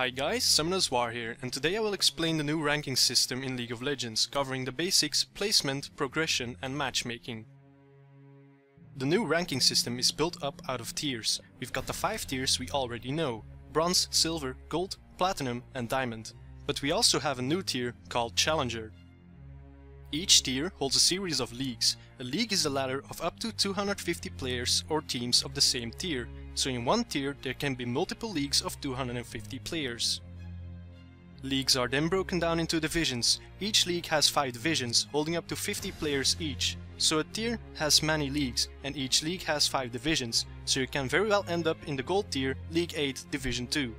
Hi guys, Summoner's War here, and today I will explain the new ranking system in League of Legends, covering the basics, placement, progression and matchmaking. The new ranking system is built up out of tiers. We've got the 5 tiers we already know: Bronze, Silver, Gold, Platinum and Diamond. But we also have a new tier called Challenger. Each tier holds a series of leagues. A league is a ladder of up to 250 players or teams of the same tier. So in one tier there can be multiple leagues of 250 players. Leagues are then broken down into divisions. Each league has 5 divisions, holding up to 50 players each. So a tier has many leagues, and each league has 5 divisions, so you can very well end up in the Gold tier, League 8, Division 2.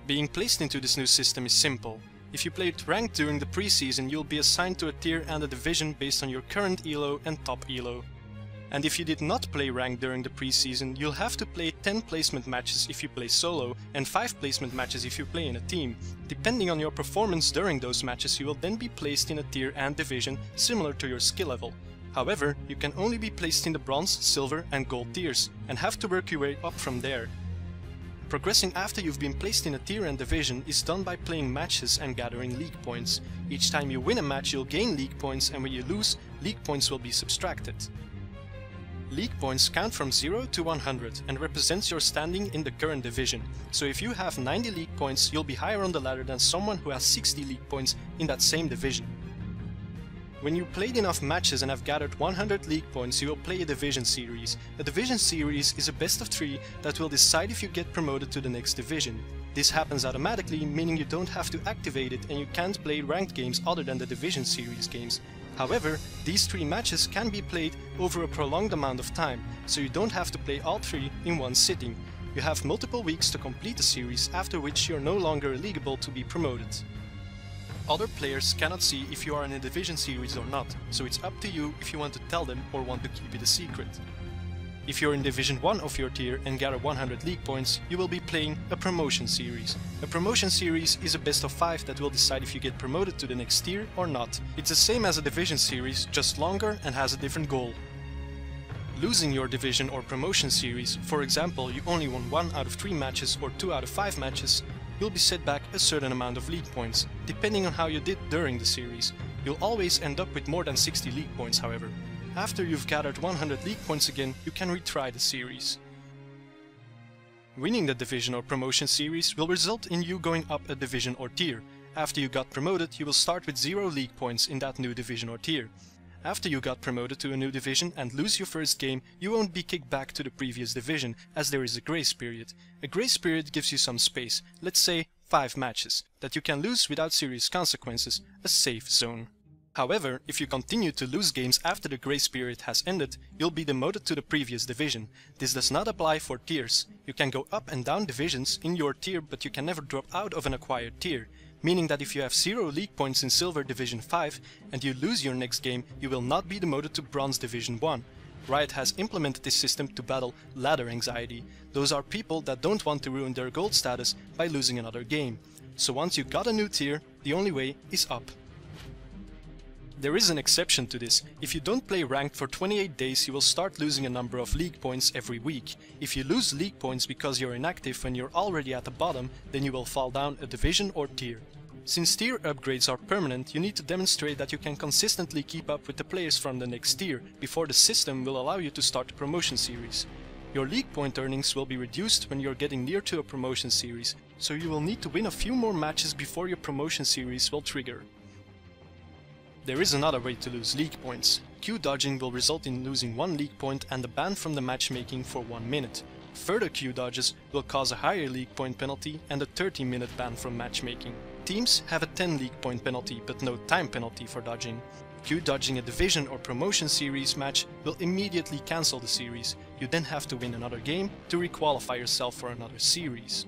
Being placed into this new system is simple. If you played ranked during the preseason, you'll be assigned to a tier and a division based on your current ELO and top ELO. And if you did not play ranked during the preseason, you'll have to play 10 placement matches if you play solo and 5 placement matches if you play in a team. Depending on your performance during those matches, you will then be placed in a tier and division similar to your skill level. However, you can only be placed in the Bronze, Silver and Gold tiers and have to work your way up from there. Progressing after you've been placed in a tier and division is done by playing matches and gathering league points. Each time you win a match you'll gain league points, and when you lose, league points will be subtracted. League points count from 0 to 100 and represents your standing in the current division. So if you have 90 league points, you'll be higher on the ladder than someone who has 60 league points in that same division. When you played enough matches and have gathered 100 league points, you will play a division series. A division series is a best of 3 that will decide if you get promoted to the next division. This happens automatically, meaning you don't have to activate it and you can't play ranked games other than the division series games. However, these 3 matches can be played over a prolonged amount of time, so you don't have to play all 3 in one sitting. You have multiple weeks to complete the series, after which you're no longer eligible to be promoted. Other players cannot see if you are in a division series or not, so it's up to you if you want to tell them or want to keep it a secret. If you're in Division 1 of your tier and gather 100 league points, you will be playing a promotion series. A promotion series is a best of 5 that will decide if you get promoted to the next tier or not. It's the same as a division series, just longer and has a different goal. Losing your division or promotion series, for example you only won 1 out of 3 matches or 2 out of 5 matches, you'll be set back a certain amount of league points, depending on how you did during the series. You'll always end up with more than 60 league points, however. After you've gathered 100 league points again, you can retry the series. Winning the division or promotion series will result in you going up a division or tier. After you got promoted, you will start with 0 league points in that new division or tier. After you got promoted to a new division and lose your first game, you won't be kicked back to the previous division, as there is a grace period. A grace period gives you some space, let's say 5 matches, that you can lose without serious consequences, a safe zone. However, if you continue to lose games after the grace period has ended, you'll be demoted to the previous division. This does not apply for tiers. You can go up and down divisions in your tier, but you can never drop out of an acquired tier. Meaning that if you have 0 league points in Silver Division 5 and you lose your next game, you will not be demoted to Bronze Division 1. Riot has implemented this system to battle ladder anxiety. Those are people that don't want to ruin their gold status by losing another game. So once you got a new tier, the only way is up. There is an exception to this. If you don't play ranked for 28 days, you will start losing a number of league points every week. If you lose league points because you're inactive when you're already at the bottom, then you will fall down a division or tier. Since tier upgrades are permanent, you need to demonstrate that you can consistently keep up with the players from the next tier before the system will allow you to start the promotion series. Your league point earnings will be reduced when you're getting near to a promotion series, so you will need to win a few more matches before your promotion series will trigger. There is another way to lose league points. Q dodging will result in losing 1 league point and a ban from the matchmaking for 1 minute. Further Q dodges will cause a higher league point penalty and a 30-minute ban from matchmaking. Teams have a 10 league point penalty but no time penalty for dodging. Q dodging a division or promotion series match will immediately cancel the series. You then have to win another game to requalify yourself for another series.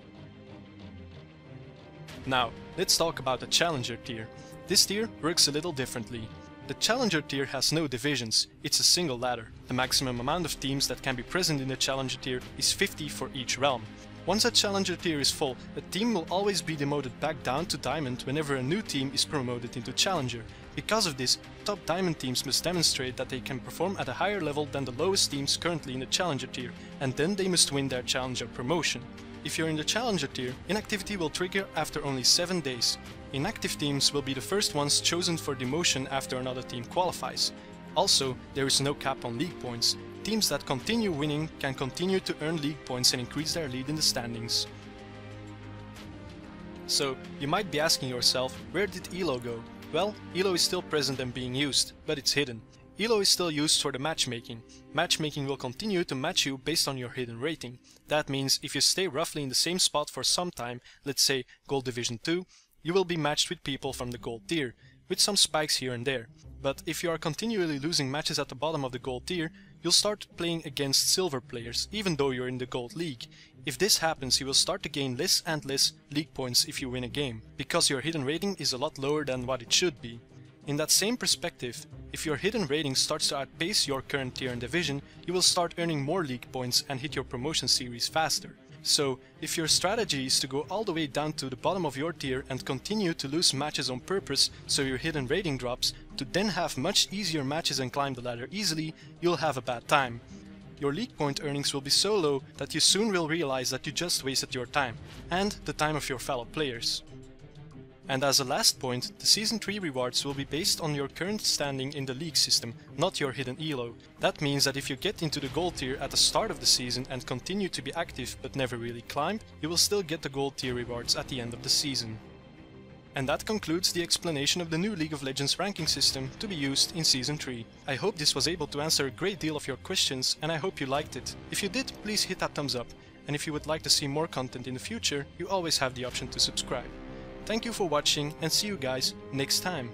Now, let's talk about the Challenger tier. This tier works a little differently. The Challenger tier has no divisions, it's a single ladder. The maximum amount of teams that can be present in the Challenger tier is 50 for each realm. Once a Challenger tier is full, a team will always be demoted back down to Diamond whenever a new team is promoted into Challenger. Because of this, top Diamond teams must demonstrate that they can perform at a higher level than the lowest teams currently in the Challenger tier, and then they must win their Challenger promotion. If you're in the Challenger tier, inactivity will trigger after only 7 days. Inactive teams will be the first ones chosen for demotion after another team qualifies. Also, there is no cap on league points. Teams that continue winning can continue to earn league points and increase their lead in the standings. So, you might be asking yourself, where did ELO go? Well, ELO is still present and being used, but it's hidden. ELO is still used for the matchmaking. Matchmaking will continue to match you based on your hidden rating. That means if you stay roughly in the same spot for some time, let's say Gold Division 2, you will be matched with people from the Gold tier, with some spikes here and there. But if you are continually losing matches at the bottom of the Gold tier, you'll start playing against Silver players, even though you're in the Gold League. If this happens, you will start to gain less and less league points if you win a game, because your hidden rating is a lot lower than what it should be. In that same perspective, if your hidden rating starts to outpace your current tier and division, you will start earning more league points and hit your promotion series faster. So, if your strategy is to go all the way down to the bottom of your tier and continue to lose matches on purpose so your hidden rating drops, to then have much easier matches and climb the ladder easily, you'll have a bad time. Your league point earnings will be so low that you soon will realize that you just wasted your time, and the time of your fellow players. And as a last point, the Season 3 rewards will be based on your current standing in the league system, not your hidden ELO. That means that if you get into the Gold tier at the start of the season and continue to be active but never really climb, you will still get the Gold tier rewards at the end of the season. And that concludes the explanation of the new League of Legends ranking system to be used in Season 3. I hope this was able to answer a great deal of your questions, and I hope you liked it. If you did, please hit that thumbs up, and if you would like to see more content in the future, you always have the option to subscribe. Thank you for watching, and see you guys next time.